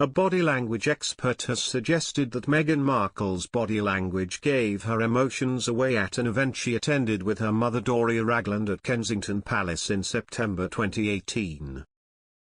A body language expert has suggested that Meghan Markle's body language gave her emotions away at an event she attended with her mother Doria Ragland at Kensington Palace in September 2018.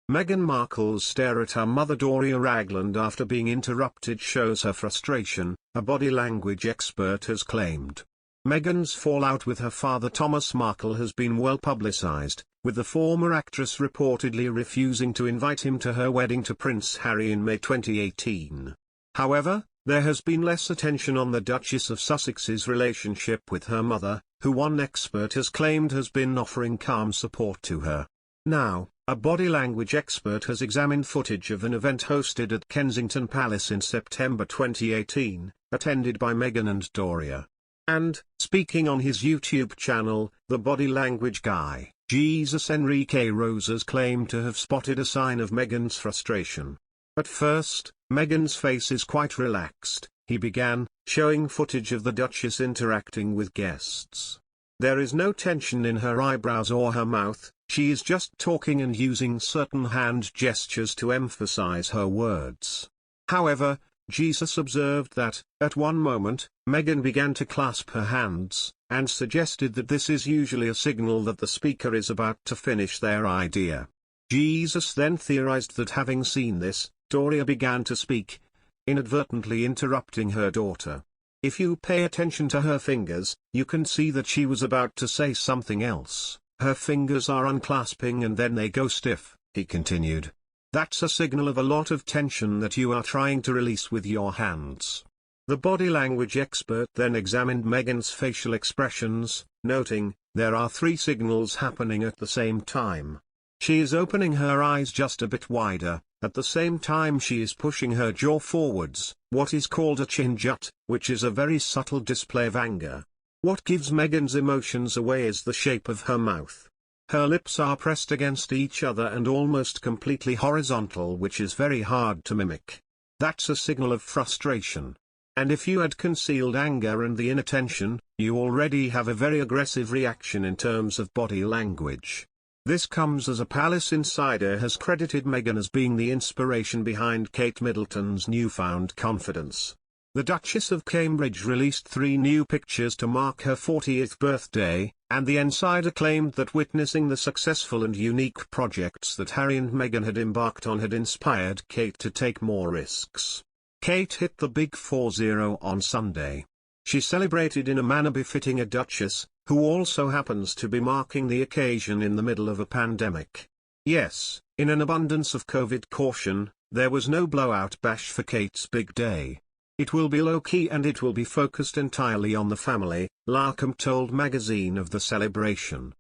Meghan Markle's stare at her mother Doria Ragland after being interrupted shows her frustration, a body language expert has claimed. Meghan's fallout with her father Thomas Markle has been well publicised, with the former actress reportedly refusing to invite him to her wedding to Prince Harry in May 2018. However, there has been less attention on the Duchess of Sussex's relationship with her mother, who one expert has claimed has been offering calm support to her. Now, a body language expert has examined footage of an event hosted at Kensington Palace in September 2018, attended by Meghan and Doria. And, speaking on his YouTube channel, the body language guy, Jesus Enrique Rosas claimed to have spotted a sign of Meghan's frustration. At first, Meghan's face is quite relaxed, he began, showing footage of the Duchess interacting with guests. There is no tension in her eyebrows or her mouth, she is just talking and using certain hand gestures to emphasize her words. However, Jesus observed that, at one moment, Meghan began to clasp her hands, and suggested that this is usually a signal that the speaker is about to finish their idea. Jesus then theorized that having seen this, Doria began to speak, inadvertently interrupting her daughter. If you pay attention to her fingers, you can see that she was about to say something else. Her fingers are unclasping and then they go stiff, he continued. That's a signal of a lot of tension that you are trying to release with your hands. The body language expert then examined Meghan's facial expressions, noting, there are three signals happening at the same time. She is opening her eyes just a bit wider, at the same time she is pushing her jaw forwards, what is called a chin jut, which is a very subtle display of anger. What gives Meghan's emotions away is the shape of her mouth. Her lips are pressed against each other and almost completely horizontal, which is very hard to mimic. That's a signal of frustration. And if you had concealed anger and the inattention, you already have a very aggressive reaction in terms of body language. This comes as a palace insider has credited Meghan as being the inspiration behind Kate Middleton's newfound confidence. The Duchess of Cambridge released 3 new pictures to mark her 40th birthday, and the insider claimed that witnessing the successful and unique projects that Harry and Meghan had embarked on had inspired Kate to take more risks. Kate hit the big 4-0 on Sunday. She celebrated in a manner befitting a duchess, who also happens to be marking the occasion in the middle of a pandemic. Yes, in an abundance of COVID caution, there was no blowout bash for Kate's big day. It will be low-key and it will be focused entirely on the family, Larkham told Magazine of the celebration.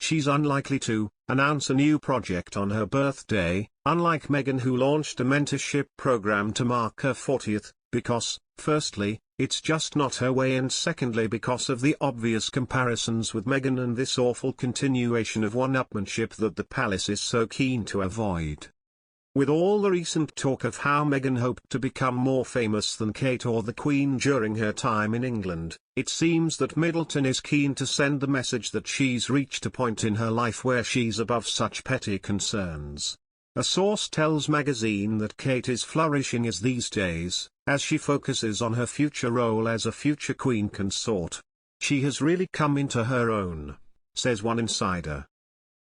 She's unlikely to announce a new project on her birthday, unlike Meghan, who launched a mentorship program to mark her 40th, because, firstly, it's just not her way, and secondly because of the obvious comparisons with Meghan and this awful continuation of one-upmanship that the palace is so keen to avoid. With all the recent talk of how Meghan hoped to become more famous than Kate or the Queen during her time in England, it seems that Middleton is keen to send the message that she's reached a point in her life where she's above such petty concerns. A source tells Magazine that Kate is flourishing these days, as she focuses on her future role as a future Queen consort. She has really come into her own, says one insider.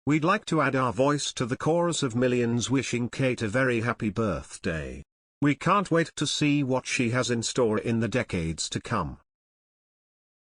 We'd like to add our voice to the chorus of millions wishing Kate a very happy birthday. We can't wait to see what she has in store in the decades to come.